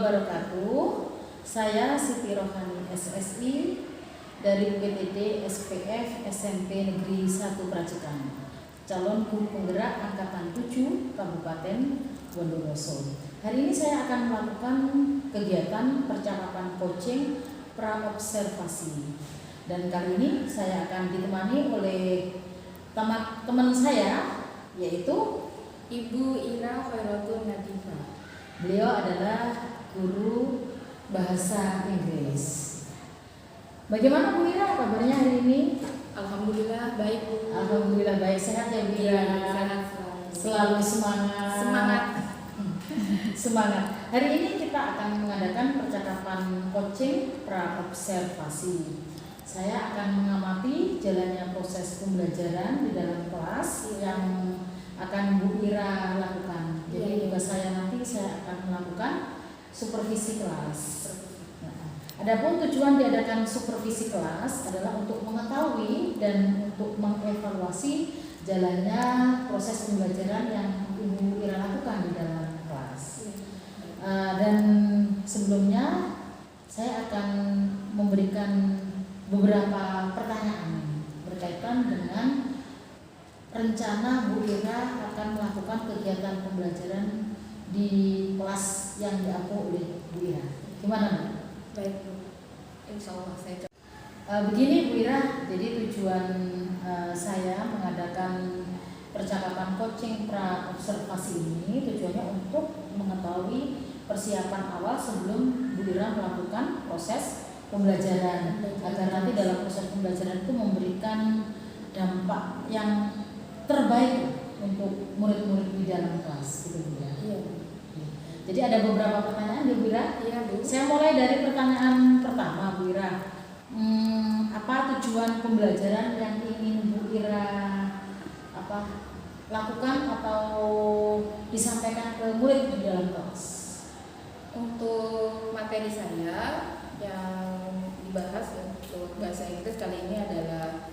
wabarakatuh. Saya Siti Rohani SSI dari UPTD SPF SMP Negeri 1 Pracikan, calon guru penggerak angkatan 7 Kabupaten Bondowoso. Hari ini saya akan melakukan kegiatan percakapan coaching praobservasi. Dan kali ini saya akan ditemani oleh teman saya, yaitu Ibu Ira Khairatul Nadifah. Beliau adalah guru bahasa Inggris. Bagaimana Bu Ira kabarnya hari ini? Alhamdulillah baik Bu. Alhamdulillah baik, sehat ya Bu Ira. Sehat Selalu semangat. Semangat. Hari ini kita akan mengadakan percakapan coaching praobservasi. Saya akan mengamati jalannya proses pembelajaran di dalam kelas yang akan Bu Ira lakukan. Jadi tugas saya nanti saya akan melakukan supervisi kelas. Adapun tujuan diadakan supervisi kelas adalah untuk mengetahui dan untuk mengevaluasi jalannya proses pembelajaran yang Ibu Ira lakukan di dalam kelas. Dan sebelumnya saya akan memberikan beberapa pertanyaan berkaitan dengan rencana Bu Ira akan melakukan kegiatan pembelajaran di kelas yang diampu oleh Bu Ira. Gimana Bu? Baik Bu, insya Allah saya begini Bu Ira, jadi tujuan saya mengadakan percakapan coaching praobservasi ini tujuannya untuk mengetahui persiapan awal sebelum Bu Ira melakukan proses pembelajaran, agar nanti dalam proses pembelajaran itu memberikan dampak yang terbaik untuk murid-murid di dalam kelas, gitu Bu Ira. Iya. Jadi ada beberapa pertanyaan Bu Ira. Iya Bu. Saya mulai dari pertanyaan pertama Bu Ira. Apa tujuan pembelajaran yang ingin Bu Ira lakukan atau disampaikan ke murid di dalam kelas? Untuk materi saya yang dibahas untuk bahasa Inggris kali ini adalah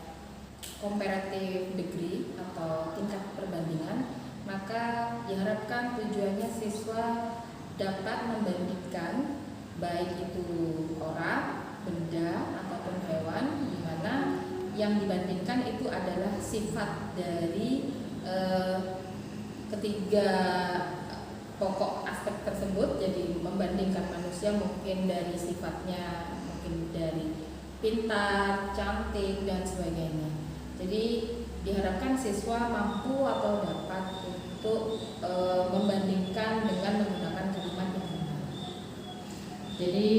comparative degree atau tingkat perbandingan. Maka diharapkan tujuannya siswa dapat membandingkan baik itu orang, benda ataupun hewan, di mana yang dibandingkan itu adalah sifat dari ketiga pokok aspek tersebut. Jadi membandingkan manusia mungkin dari sifatnya, mungkin dari pintar, cantik dan sebagainya. Jadi diharapkan siswa mampu atau dapat untuk membandingkan dengan menggunakan kalimat yang benar. Jadi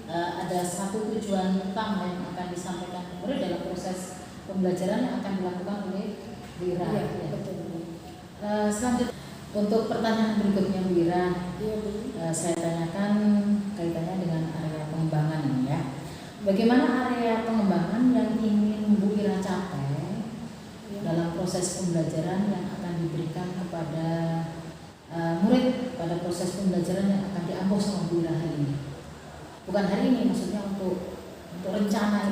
ada satu tujuan utama yang akan disampaikan ke murid dalam proses pembelajaran yang akan dilakukan oleh Bu Ira. Iya, betul. Selanjutnya untuk pertanyaan berikutnya Bu Ira, saya tanyakan kaitannya dengan area pengembangan ini ya. Bagaimana area pengembangan yang ingin Bu Ira capai dalam proses pembelajaran yang akan diberikan kepada murid pada proses pembelajaran yang akan diampu sama Bu Ira hari ini? Bukan hari ini, maksudnya untuk rencana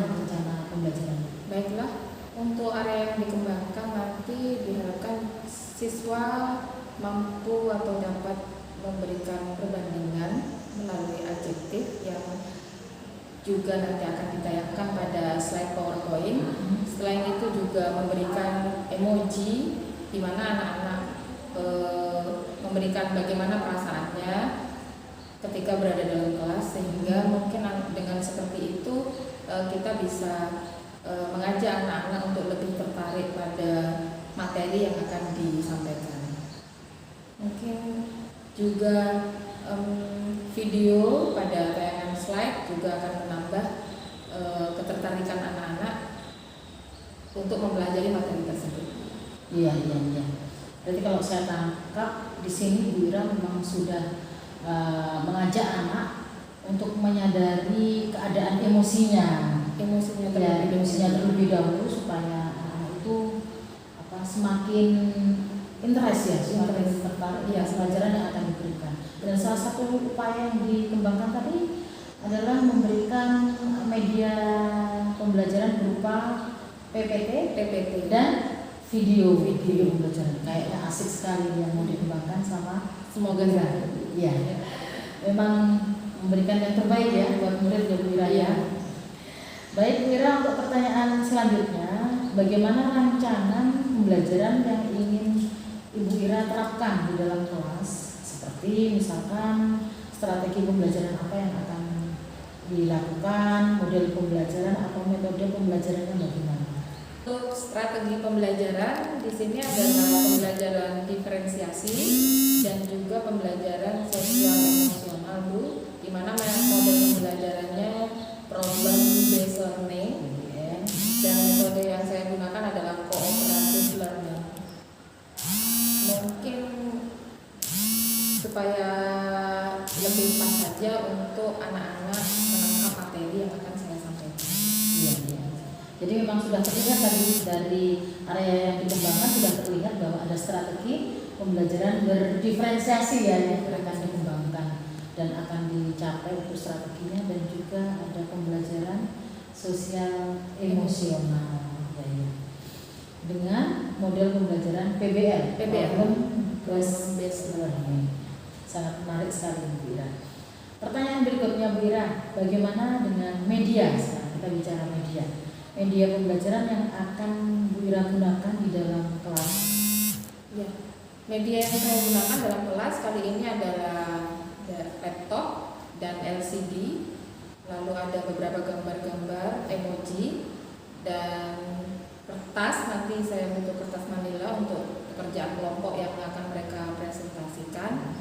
pembelajaran. Baiklah, untuk area yang dikembangkan nanti diharapkan siswa mampu atau dapat memberikan perbandingan melalui adjektif yang juga nanti akan ditayangkan pada slide PowerPoint. Selain itu juga memberikan emoji di mana anak-anak memberikan bagaimana perasaannya ketika berada dalam kelas, sehingga mungkin dengan seperti itu kita bisa mengajak anak-anak untuk lebih tertarik pada materi yang akan disampaikan. Mungkin juga video pada tayangan slide juga akan menambah ketertarikan anak-anak untuk mempelajari materi tersebut. Iya. Berarti kalau saya tangkap di sini Bu Ira memang sudah mengajak anak untuk menyadari keadaan emosinya terlebih dahulu supaya anak itu semakin interest ya, semakin tertarik ya pelajaran yang akan diberikan. Dan salah satu upaya yang dikembangkan tadi adalah memberikan media pembelajaran berupa PPT dan video pembelajaran. Kayaknya asik sekali yang mau dikembangkan sama. Semoga ya. Memang memberikan yang terbaik ya buat murid ya Bu Ira ya. Baik Bu Ira, untuk pertanyaan selanjutnya, bagaimana rancangan pembelajaran yang ingin Ibu Ira terapkan di dalam kelas? Seperti misalkan strategi pembelajaran apa yang akan dilakukan, model pembelajaran atau metode pembelajarannya bagaimana? Untuk strategi pembelajaran di sini adalah pembelajaran diferensiasi dan juga pembelajaran sosial emosional Bu, di mana model pembelajarannya problem based learning dan metode yang saya gunakan adalah cooperative learning. Mungkin supaya lebih pas saja untuk anak-anak menangkap materi yang akan saya sampaikan. Iya. Jadi memang sudah terlihat tadi dari area yang dikembangkan sudah terlihat bahwa ada strategi pembelajaran berdiferensiasi ya yang akan dikembangkan dan akan dicapai untuk strateginya, dan juga ada pembelajaran sosial emosional ya, dengan model pembelajaran PBL, problem based learning. Sangat menarik sekali Bu Ira. Pertanyaan berikutnya Bu Ira, bagaimana dengan media? Sekarang kita bicara media pembelajaran yang akan Bu Ira gunakan di dalam kelas. Ya, media yang saya gunakan dalam kelas kali ini adalah laptop dan LCD, lalu ada beberapa gambar-gambar, emoji, dan kertas. Nanti saya butuh kertas manila untuk pekerjaan kelompok yang akan mereka presentasikan.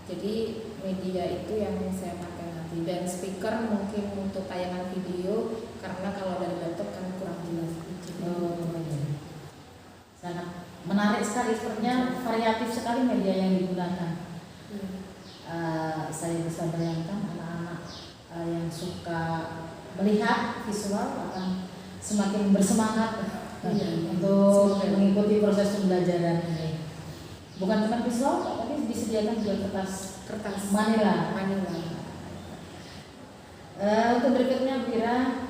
Jadi media itu yang saya pakai nanti, dan speaker mungkin untuk tayangan video, karena kalau dari laptop kan kurang jelas. Sangat menarik sekali, sepertinya variatif sekali media yang digunakan. Saya bisa bayangkan anak-anak yang suka melihat visual akan semakin bersemangat untuk mengikuti proses pembelajaran ini. Bukan cuma visual, tapi disediakan juga kertas manila. Untuk berikutnya Bu Ira,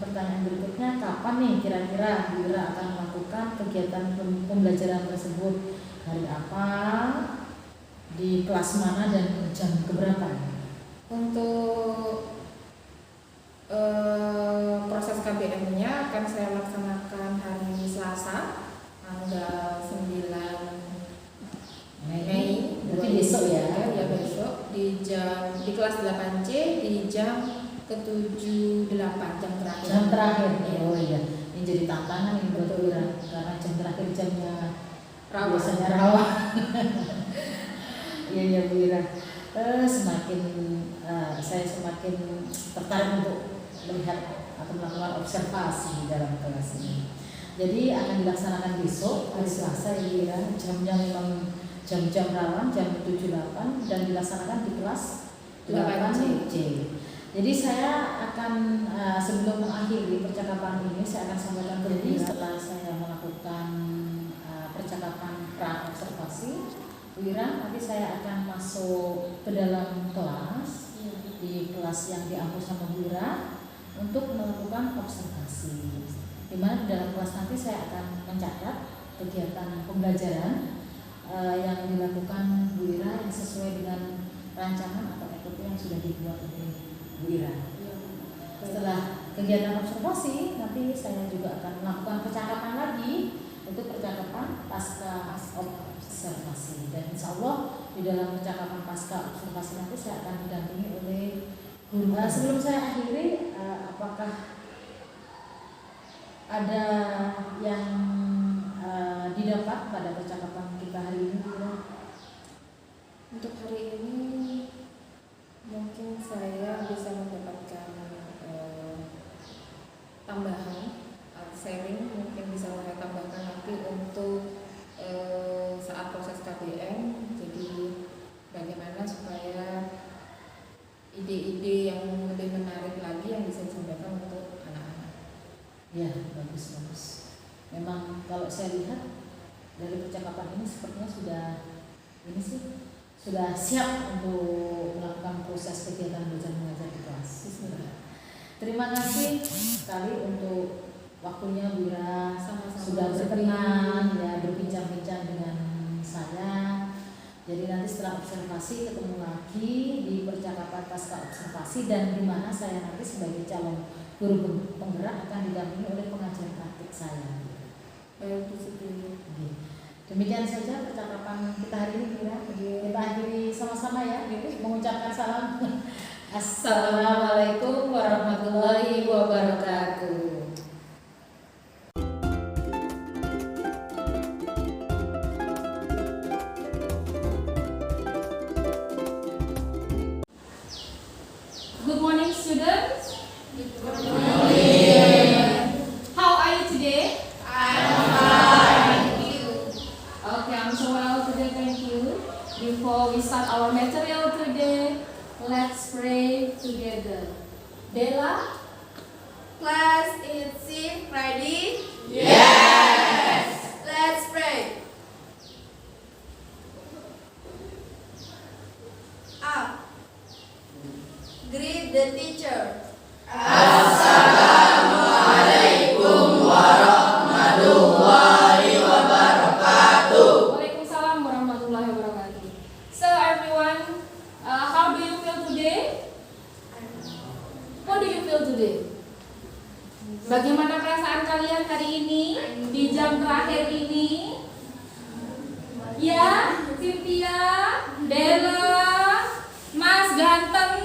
pertanyaan berikutnya, kapan nih kira-kira Bu Ira akan melakukan kegiatan pembelajaran tersebut? Hari apa? Di kelas mana dan jam keberapa? Untuk proses KBM-nya akan saya laksanakan hari Selasa tanggal 9 Mei. Berarti besok ya? Ya besok di kelas 8C di jam ke-7-8, jam terakhir. Oh iya, ini jadi tantangan ini buat Bu Ira, karena jam terakhir jamnya biasanya rawa. Iya Bu Ira. Saya semakin tertarik untuk melihat atau melakukan observasi di dalam kelas ini. Jadi akan dilaksanakan besok hari Selasa ya Bu Ira, jamnya memang jam-jam rawan, jam 7-8, dan dilaksanakan di kelas 8C. Jadi saya akan sebelum mengakhiri percakapan ini, saya akan sampaikan ke Bu Ira, setelah saya melakukan percakapan pra-observasi, Bu Ira, nanti saya akan masuk ke dalam kelas, di kelas yang diampu sama Bu Ira, untuk melakukan observasi. Di mana di dalam kelas nanti saya akan mencatat kegiatan pembelajaran yang dilakukan Bu Ira yang sesuai dengan rancangan atau SOP yang sudah dibuat oleh Bu Ira. Setelah kegiatan observasi, nanti saya juga akan melakukan percakapan lagi untuk percakapan pasca observasi, dan insya Allah di dalam percakapan pasca observasi nanti saya akan didampingi oleh guru. Sebelum saya akhiri, apakah ada yang didapat pada percakapan kita hari ini? Untuk hari ini mungkin saya bisa mendapatkan tambahan sharing, mungkin bisa saya tambahkan nanti untuk saat proses KBM. Jadi bagaimana supaya ide-ide yang lebih menarik lagi yang bisa disampaikan untuk anak-anak. Ya, bagus. Memang kalau saya lihat dari percakapan ini sepertinya sudah siap untuk melakukan proses kegiatan belajar mengajar di kelas. Terima kasih sekali untuk waktunya Bu Ira, sudah berkenan ya berbincang-bincang dengan saya. Jadi nanti setelah observasi ketemu lagi di percakapan pasca observasi, dan di mana saya nanti sebagai calon guru penggerak akan didampingi oleh pengajar praktik saya. Demikian saja percakapan kita hari ini, Mira. Kita akhiri sama-sama ya, mengucapkan salam. Assalamualaikum warahmatullahi wabarakatuh. Good morning, students. Good morning. How are you today? I'm fine. Thank you. Okay, I'm so well today, thank you. Before we start our material today, let's pray together. Della, Class, is it ready? Yes. Let's pray. Up. Greet the teacher. Assalamualaikum warahmatullahi wabarakatuh. Waalaikumsalam warahmatullahi wabarakatuh. So everyone, how do you feel today? What do you feel today? Bagaimana perasaan kalian hari ini di jam terakhir ini? Ya, Cynthia, Della, Mas ganteng.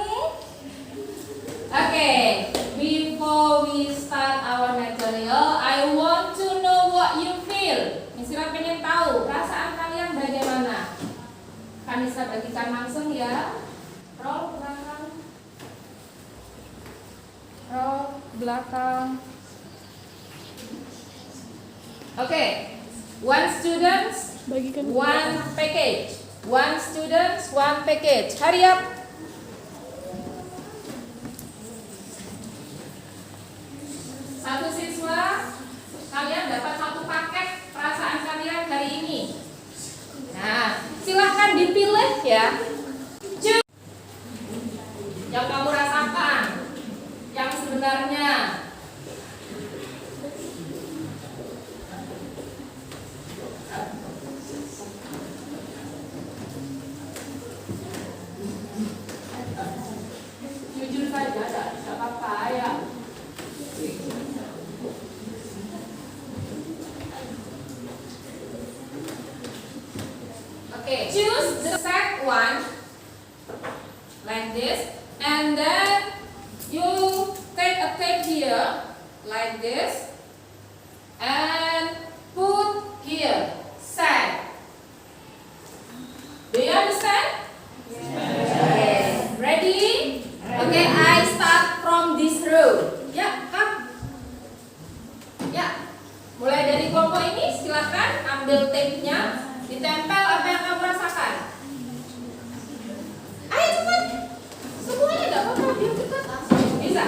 Okay, before we start our material, I want to know what you feel. Misira pengen tahu perasaan kalian bagaimana. Kanisa bagikan langsung ya. Roll belakang. Roll belakang. Okay, one student, one package. One student, one package. Hurry up. Satu siswa, kalian dapat satu paket perasaan kalian hari ini. Nah, silahkan dipilih ya. Choose. Yang kamu rasakan, yang sebenarnya. Jujur saja, tidak apa-apa ya. Okay, choose the set one like this, and then you take a tape here like this and put here set. Do you understand? Yes. Ready? Okay, I start from this row. Ya, come. Ya, mulai dari kelompok ini silakan ambil tape-nya. Ditempel apa yang kamu rasakan. Ayo cepat. Semuanya gak apa-apa, dia cepat. Bisa.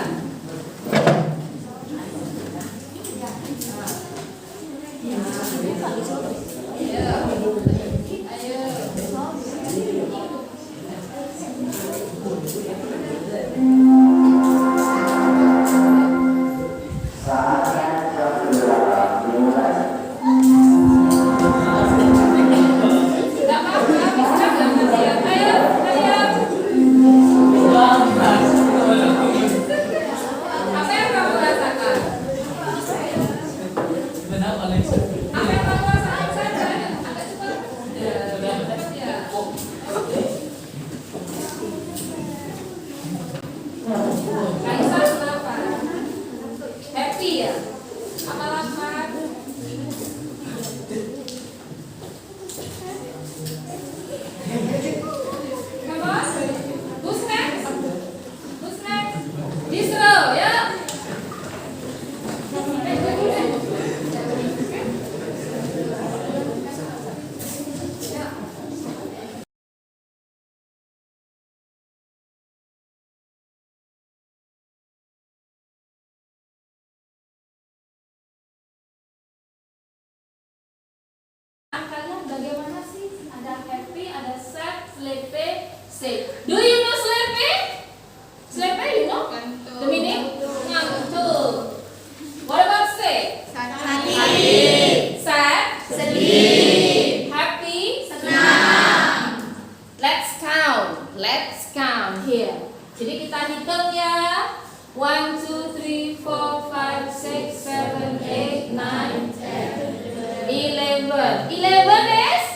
11. 11 is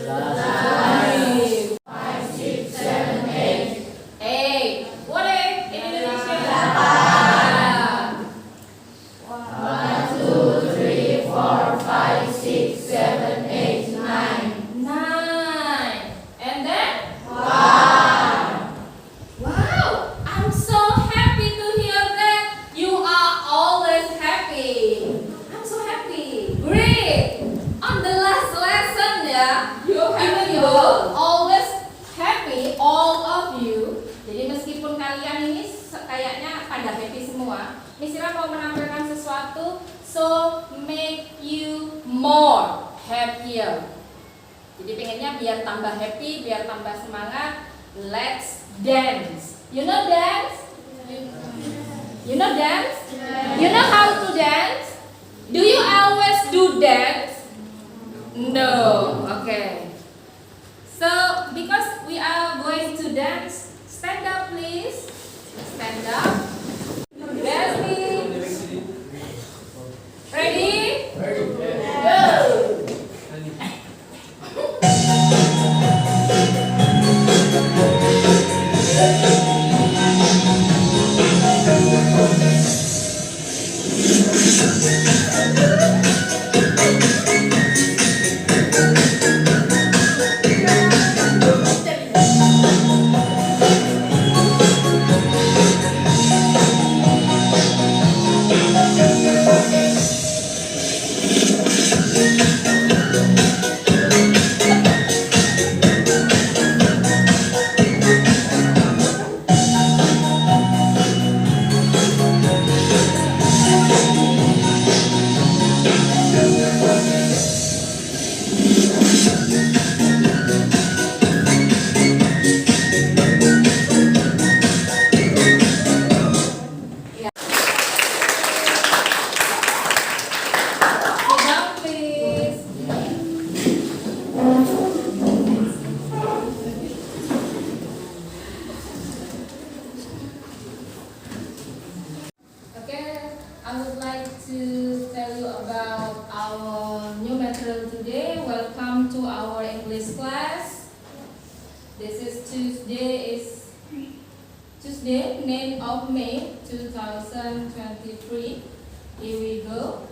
5. 8. What is in Indonesia? 9. And then? Wow, I'm so happy to hear that you are always happy. I'm so happy. Great. On the last lesson ya, you always happy, all of you. Jadi meskipun kalian ini kayaknya pada happy semua, Miss Ira mau menampilkan sesuatu so make you more happier. Jadi pengennya biar tambah happy, biar tambah semangat. Let's dance. You know dance? You know dance? You know how to dance? Do you always do dance? No. Okay. So because we are going to dance, stand up please. Stand up. Ready? Go. Sit down, please. Okay, I would like to tell you about our new material today. Welcome to our English class. This is Tuesday, 9th of May 2023. Here we go.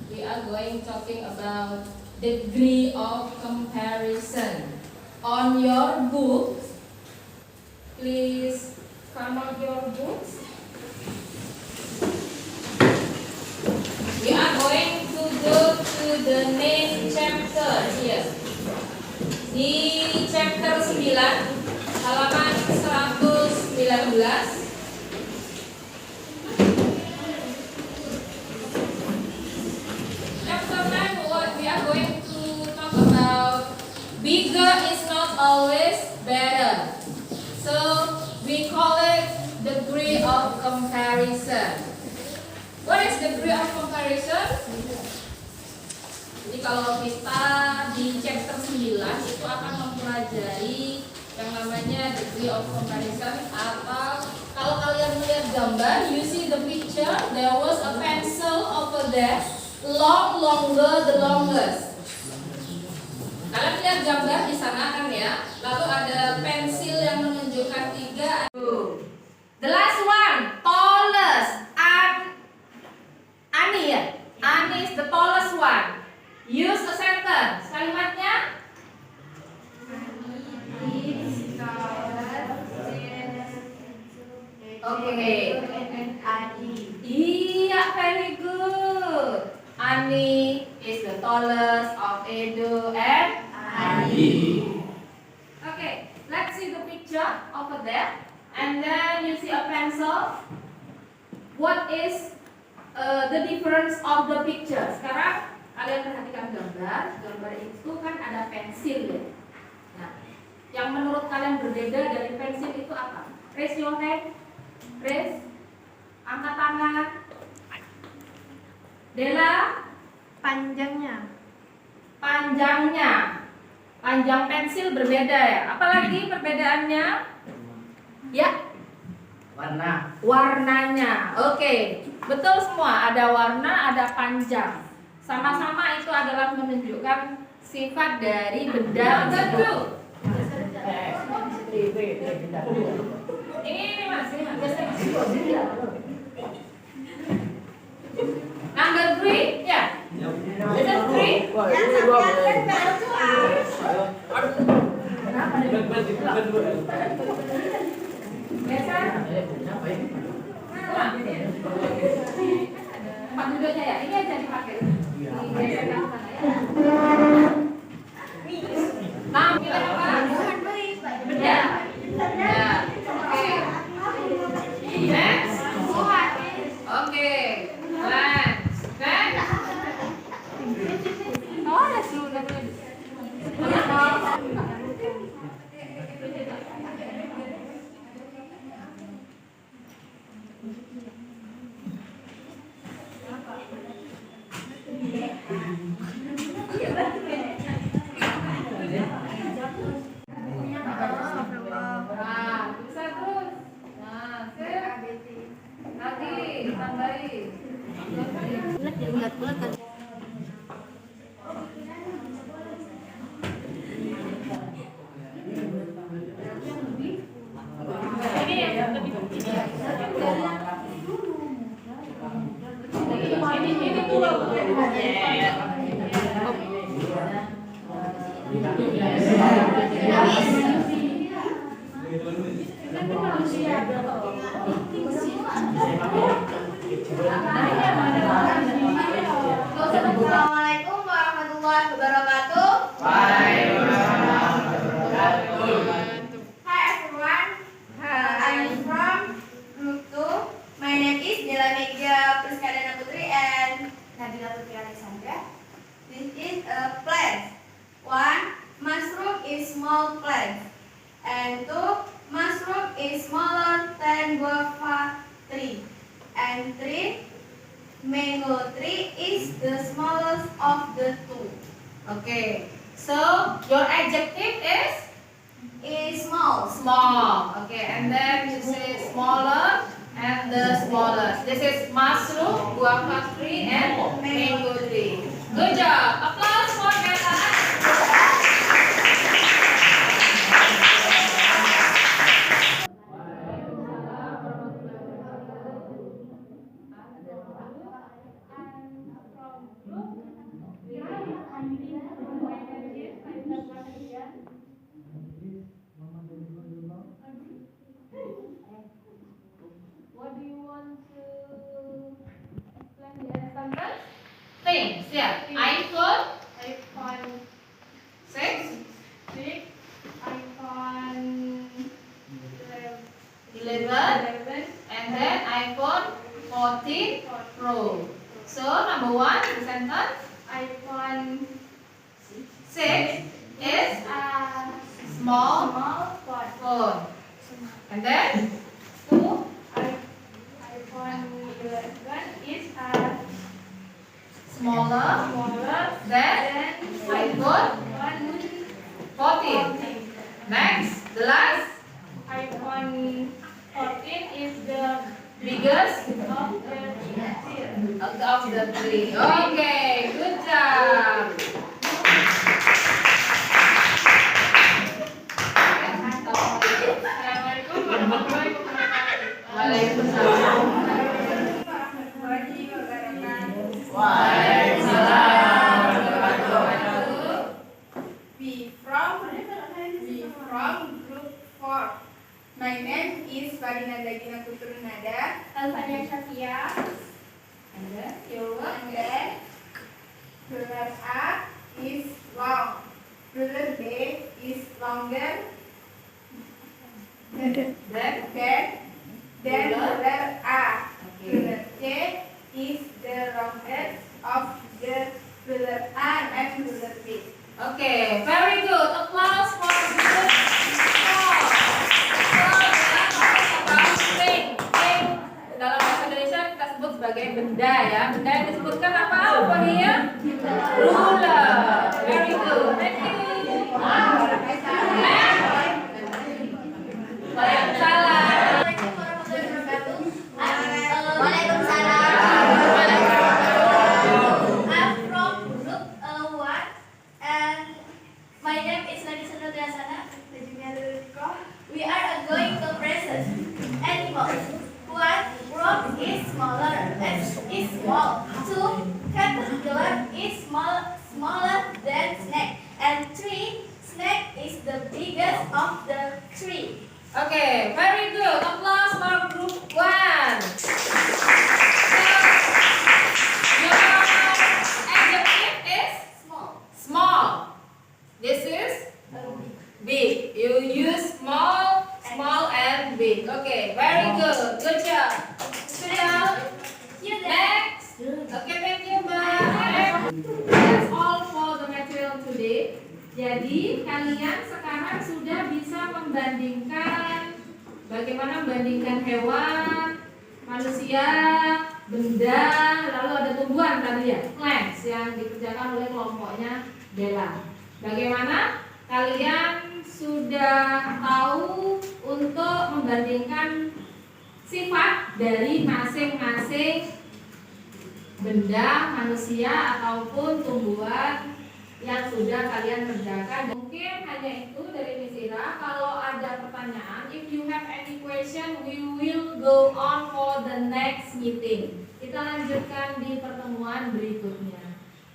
We are going talking about degree of comparison. On your books, please come out your books. We are going to go to the next chapter here. Di chapter 9, halaman 119. Chapter 9, what we are going to talk about, bigger is not always better. So we call it degree of comparison. What is degree of comparison? Jadi kalau kita di chapter 9 itu akan mempelajari yang namanya degree of comparison, atau kalau kalian melihat gambar, you see the picture, there was a pencil over there, long, longer, the longest. Kalian lihat gambar di sana kan ya, lalu ada pensil yang menunjukkan 3. The last one, tallest, Ani ya, Ani is the tallest one. Use a sentence. Kalimatnya? Okay. Iya, very good. Ani is the tallest of Edo and Adi. Okay, let's see the picture over there. And then you see a pencil. What is the difference of the picture? Sekarang kalian perhatikan gambar. Gambar itu kan ada pensil ya. Nah, yang menurut kalian berbeda dari pensil itu apa? Raise your hand. Raise. Angkat tangan. Dela. Panjangnya. Panjang pensil berbeda ya. Apalagi perbedaannya? Ya. Warnanya. Oke. Betul semua. Ada warna, ada panjang. Sama-sama itu adalah menunjukkan sifat dari benda tersebut. Ini Mas, ini Mas. Number 3, ya. This is 3. Biasa. Tempat duduknya ya, ini aja dipakai. Digeserkan sana ya. Nah, kita apa? Benda. Ya. Oke. Next. Oke. Next. Oh, ada sudah boleh. Nah, bisa terus. Nah, nanti tambahin. Ini yang lebih ini dulu. Assalamualaikum warahmatullahi wabarakatuh. Hi everyone. I am from Group 2. My name is Dela Megia Priskadana Putri and Nabila Putri Alexandra. This is a plant. 1. Mushroom is small plant. And 2. Mushroom is smaller than guava tree. And 3. Mango tree is the smallest of the two. Okay. So your adjective is Small. small. Okay, and then you say smaller and the smallest. This is mushroom, guava tree, and mango tree. Good job. Applause for Bella. What do you want to explain the sentence? Things, yeah. iPhone iPhone 6, 6, iPhone 11, and then iPhone 14 Pro. So number 1 the sentence iPhone 6 is a small small phone. And then 2, iPhone 11 is a smaller smaller than iPhone 14. Next, the last iPhone 14 is the biggest of the three. Okay, good job. Assalamualaikum warahmatullahi wabarakatuh. Waalaikumsalam. We from group 4. My name is Farina Dagina Putrinada. Alfania Shafia. And then your And work. then ruler A is long. Ruler B is longer Then than ruler A. Okay. Ruler C is the longest of the ruler A and ruler B. Okay, very good. Applause for the group. Dalam bahasa Indonesia kita sebut sebagai benda ya. Benda yang disebutkan apa? Apa dia? Ruler. Very good. Thank you. Waalaikumsalam. I'm from group 1 and Jadi kalian sekarang sudah bisa membandingkan bagaimana membandingkan hewan, manusia, benda, lalu ada tumbuhan tadi ya, plants yang dikerjakan oleh kelompoknya Bella. Bagaimana kalian sudah tahu untuk membandingkan sifat dari masing-masing benda, manusia ataupun tumbuhan yang sudah kalian kerjakan. Mungkin hanya itu dari Miss Ira. Kalau ada pertanyaan, if you have any question, we will go on for the next meeting. Kita lanjutkan di pertemuan berikutnya.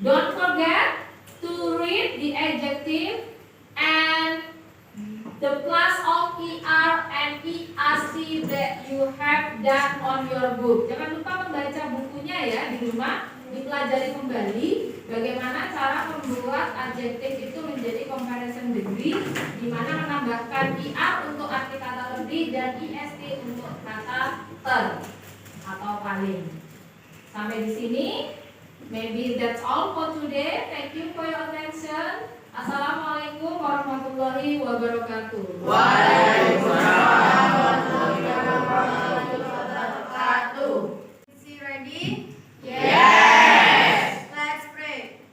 Don't forget to read the adjective and the plus of ER and ERC that you have done on your book. Jangan lupa membaca bukunya ya di rumah. Dipelajari kembali bagaimana cara membuat adjektif itu menjadi comparison degree, di mana menambahkan ER untuk arti kata lebih dan EST untuk kata ter atau paling. Sampai di sini. Maybe that's all for today. Thank you for your attention. Assalamualaikum warahmatullahi wabarakatuh. Waalaikumsalam warahmatullahi wabarakatuh. Is he ready? Yes. Let's pray.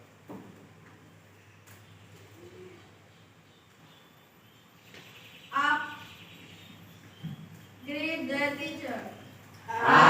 Up. Greet the teacher. Up.